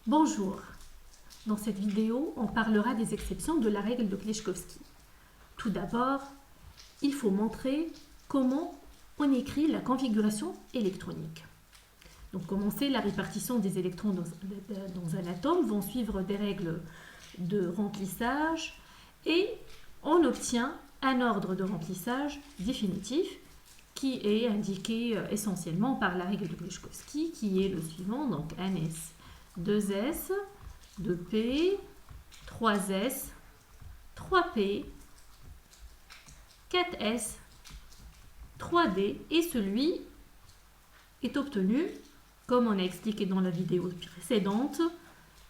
Bonjour, dans cette vidéo, on parlera des exceptions de la règle de Klichkovsky. Tout d'abord, il faut montrer comment on écrit la configuration électronique. Donc, comme on sait, la répartition des électrons dans un atome vont suivre des règles de remplissage et on obtient un ordre de remplissage définitif qui est indiqué essentiellement par la règle de Klichkovsky qui est le suivant, donc 1s, 2s, 2p, 3s, 3p, 4s, 3d et celui est obtenu, comme on a expliqué dans la vidéo précédente,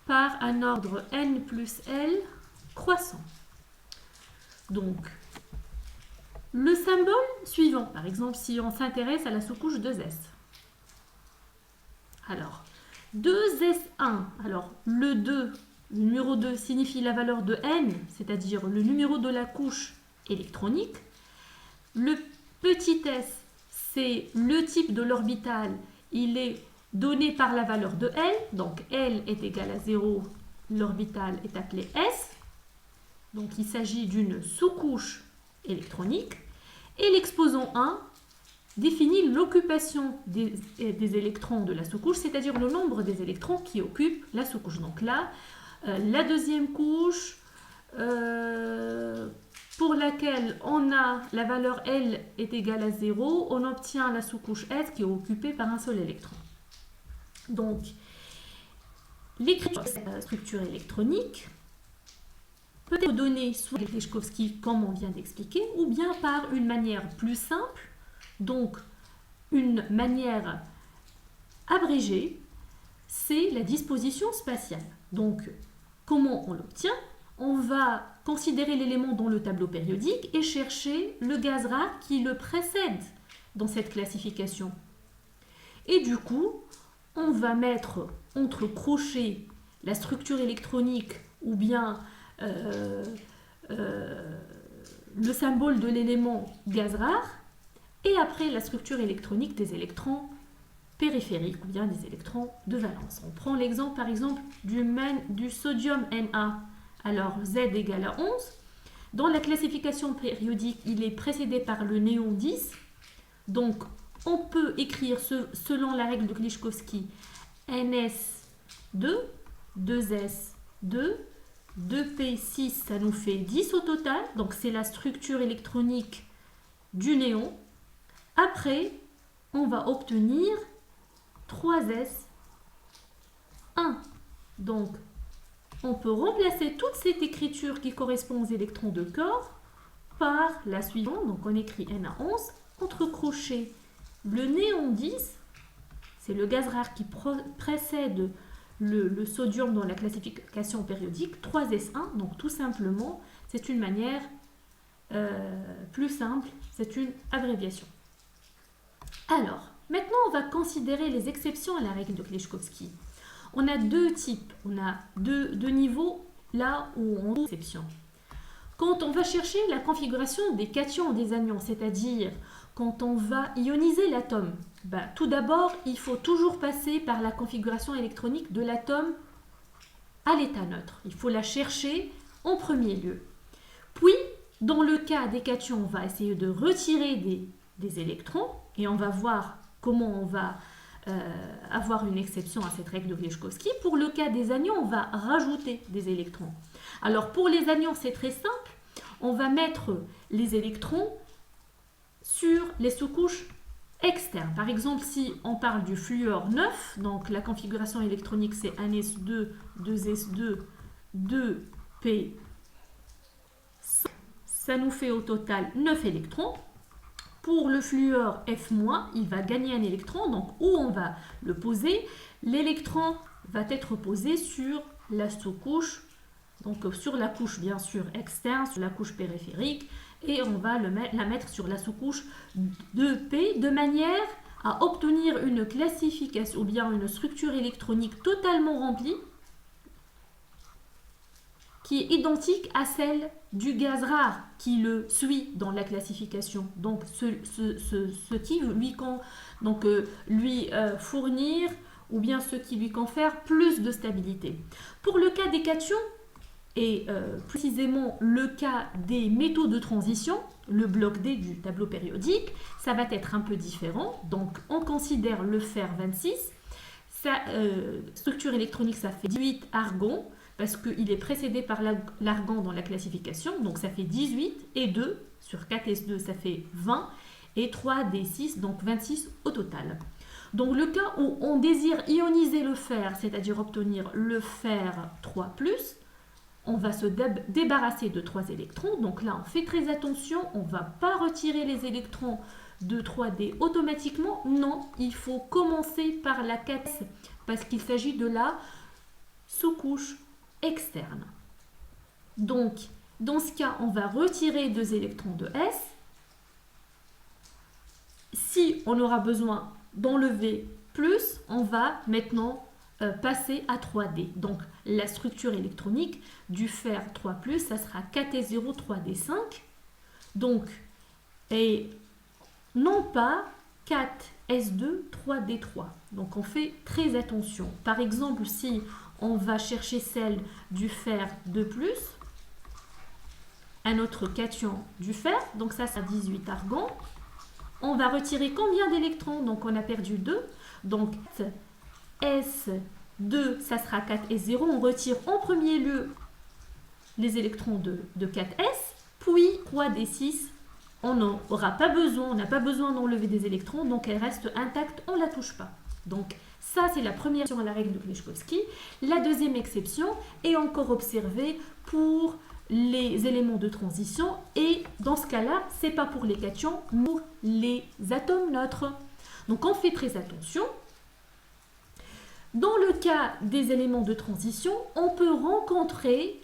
par un ordre n plus l croissant. Donc, le symbole suivant, par exemple, si on s'intéresse à la sous-couche 2s. Alors, 2s1, alors le 2, le numéro 2 signifie la valeur de n, c'est-à-dire le numéro de la couche électronique. Le petit s, c'est le type de l'orbital, il est donné par la valeur de L, donc L est égal à 0, l'orbital est appelé S, donc il s'agit d'une sous-couche électronique, et l'exposant 1 définit l'occupation des électrons de la sous-couche, c'est-à-dire le nombre des électrons qui occupent la sous-couche. Donc là, la deuxième couche, pour laquelle on a la valeur L est égale à 0, on obtient la sous-couche S qui est occupée par un seul électron. Donc, l'écriture de cette structure électronique peut être donnée soit par Klichkovsky, comme on vient d'expliquer, ou bien par une manière plus simple, donc une manière abrégée, c'est la disposition spatiale. Donc, comment on l'obtient? On va considérer l'élément dans le tableau périodique et chercher le gaz rare qui le précède dans cette classification. Et du coup, on va mettre entre crochets la structure électronique ou bien le symbole de l'élément gaz rare et après la structure électronique des électrons périphériques ou bien des électrons de valence. On prend l'exemple par exemple du sodium Na. Alors Z égale à 11. Dans la classification périodique, il est précédé par le néon 10. Donc on peut écrire selon la règle de Klichkovsky NS2, 2S2, 2P6, ça nous fait 10 au total. Donc c'est la structure électronique du néon. Après, on va obtenir 3S1. Donc, on peut remplacer toute cette écriture qui correspond aux électrons de corps par la suivante. Donc, on écrit Na11, entre crochets, le néon 10, c'est le gaz rare qui précède le sodium dans la classification périodique, 3S1. Donc, tout simplement, c'est une manière plus simple, c'est une abréviation. Alors, maintenant, on va considérer les exceptions à la règle de Klichkovsky. On a deux types, on a deux niveaux là où on a une exception. Quand on va chercher la configuration des cations et des anions, c'est-à-dire quand on va ioniser l'atome, tout d'abord, il faut toujours passer par la configuration électronique de l'atome à l'état neutre. Il faut la chercher en premier lieu. Puis, dans le cas des cations, on va essayer de retirer des électrons et on va voir comment on va avoir une exception à cette règle de Klichkovsky. Pour le cas des anions, on va rajouter des électrons. Alors pour les anions, c'est très simple. On va mettre les électrons sur les sous-couches externes. Par exemple, si on parle du fluor 9, donc la configuration électronique c'est 1s2, 2s2, 2p, ça nous fait au total 9 électrons. Pour le fluor F-, il va gagner un électron, donc où on va le poser? L'électron va être posé sur la sous-couche, donc sur la couche bien sûr externe, sur la couche périphérique, et on va la mettre sur la sous-couche de P, de manière à obtenir une classification ou bien une structure électronique totalement remplie, qui est identique à celle du gaz rare qui le suit dans la classification. Donc, ce qui lui fournir ou bien ce qui lui confère plus de stabilité. Pour le cas des cations, et précisément le cas des métaux de transition, le bloc D du tableau périodique, ça va être un peu différent. Donc on considère le fer 26, sa structure électronique ça fait 18 argon, parce qu'il est précédé par l'argon dans la classification, donc ça fait 18, et 2 sur 4s2 ça fait 20, et 3d6, donc 26 au total. Donc le cas où on désire ioniser le fer, c'est-à-dire obtenir le fer 3+, on va se débarrasser de 3 électrons. Donc là, on fait très attention, on ne va pas retirer les électrons de 3D automatiquement. Non, il faut commencer par la 4S parce qu'il s'agit de la sous-couche externe. Donc, dans ce cas, on va retirer 2 électrons de S. Si on aura besoin d'enlever plus, on va maintenant passer à 3D. Donc, la structure électronique du fer 3+, ça sera 4s0, 3d5. Donc, et non pas 4s2, 3d3. Donc, on fait très attention. Par exemple, si on va chercher celle du fer 2+, un autre cation du fer, donc ça sera 18 argon. On va retirer combien d'électrons? Donc, on a perdu 2. Donc, S2, ça sera 4S0. On retire en premier lieu les électrons de 4S, puis 3D6. On n'en aura pas besoin, on n'a pas besoin d'enlever des électrons, donc elle reste intacte, on ne la touche pas. Donc, ça, c'est la première exception à la règle de Kleshkovsky. La deuxième exception est encore observée pour les éléments de transition et dans ce cas-là, ce n'est pas pour les cations, mais pour les atomes neutres. Donc, on fait très attention. Dans le cas des éléments de transition, on peut rencontrer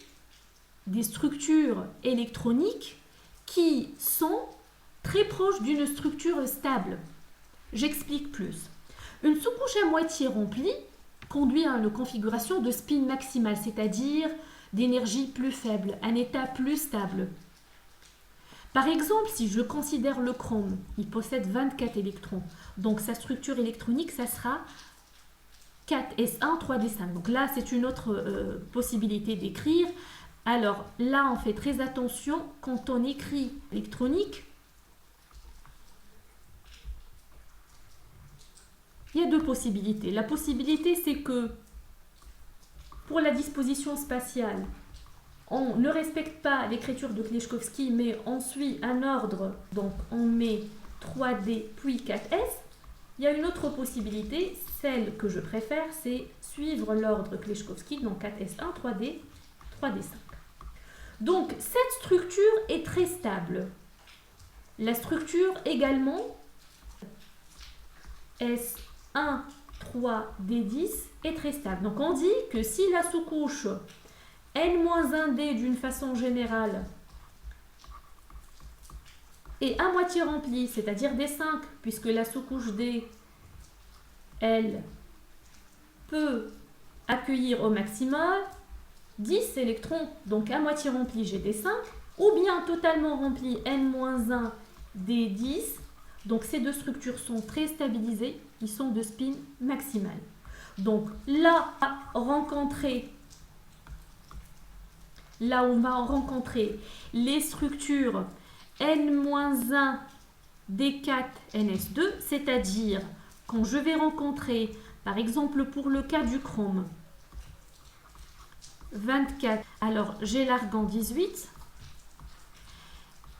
des structures électroniques qui sont très proches d'une structure stable. J'explique plus. Une sous-couche à moitié remplie conduit à une configuration de spin maximal, c'est-à-dire d'énergie plus faible, un état plus stable. Par exemple, si je considère le chrome, il possède 24 électrons, donc sa structure électronique, ça sera 4s1, 3d5. Donc là, c'est une autre possibilité d'écrire. Alors là, on fait très attention quand on écrit électronique. Il y a deux possibilités. La possibilité, c'est que pour la disposition spatiale, on ne respecte pas l'écriture de Kleshkovsky, mais on suit un ordre. Donc on met 3D puis 4S. Il y a une autre possibilité, celle que je préfère, c'est suivre l'ordre Kleshkovsky, donc 4S1, 3D, 3D5. Donc, cette structure est très stable. La structure également, S1, 3D10, est très stable. Donc, on dit que si la sous-couche N-1D d'une façon générale est à moitié remplie, c'est-à-dire D5, puisque la sous-couche D, elle, peut accueillir au maximum 10 électrons, donc à moitié rempli j'ai D5, ou bien totalement rempli N-1 D10. Donc ces deux structures sont très stabilisées, ils sont de spin maximal. Donc là, on va rencontrer les structures N-1 D4 NS2, c'est-à-dire quand je vais rencontrer, par exemple pour le cas du chrome, 24, alors j'ai l'argon 18,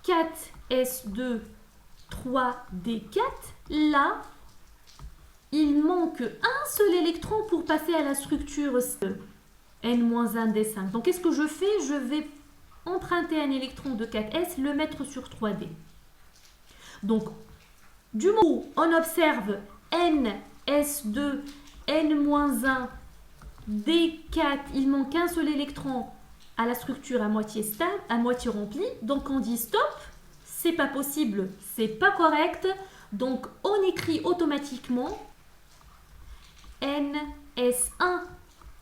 4S2, 3D4, là, il manque un seul électron pour passer à la structure N-1D5. Donc, qu'est-ce que je fais? Je vais emprunter un électron de 4S, le mettre sur 3D. Donc, du moment où on observe NS2, N-1, D4, il manque un seul électron à la structure à moitié stable, à moitié remplie. Donc, on dit stop, c'est pas possible, c'est pas correct. Donc, on écrit automatiquement NS1,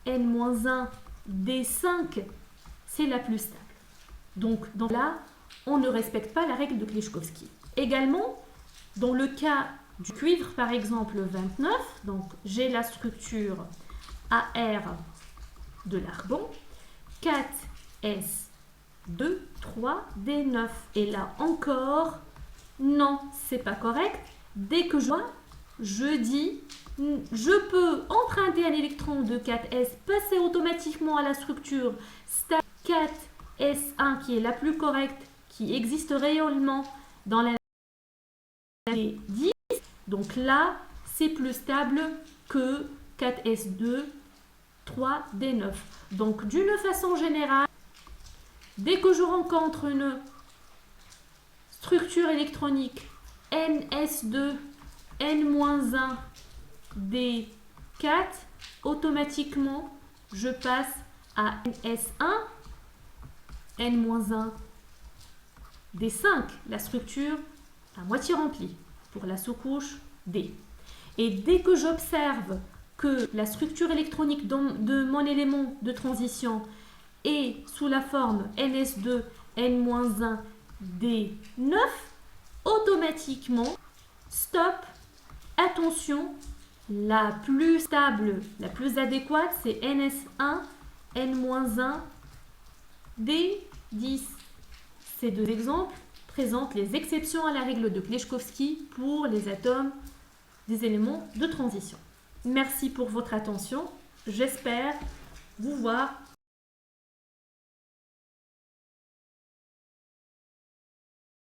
N-1, D5, c'est la plus stable. Donc, là, on ne respecte pas la règle de Kleshkovsky. Également, dans le cas du cuivre, par exemple 29, donc j'ai la structure AR de l'argon, 4S2, 3D9. Et là encore, non, c'est pas correct. Dès que je vois, je dis, je peux emprunter un électron de 4S, passer automatiquement à la structure stable 4S1 qui est la plus correcte, qui existe réellement dans la 10. Donc là, c'est plus stable que 4S2, 3D9. Donc d'une façon générale, dès que je rencontre une structure électronique NS2, N-1, D4, automatiquement, je passe à NS1, N-1, D5, la structure à moitié remplie pour la sous-couche D. Et dès que j'observe que la structure électronique de mon élément de transition est sous la forme NS2, N-1, D9, automatiquement, stop, attention, la plus stable, la plus adéquate, c'est NS1, N-1, D10. Ces deux exemples présentent les exceptions à la règle de Kleczkowski pour les atomes des éléments de transition. Merci pour votre attention. J'espère vous voir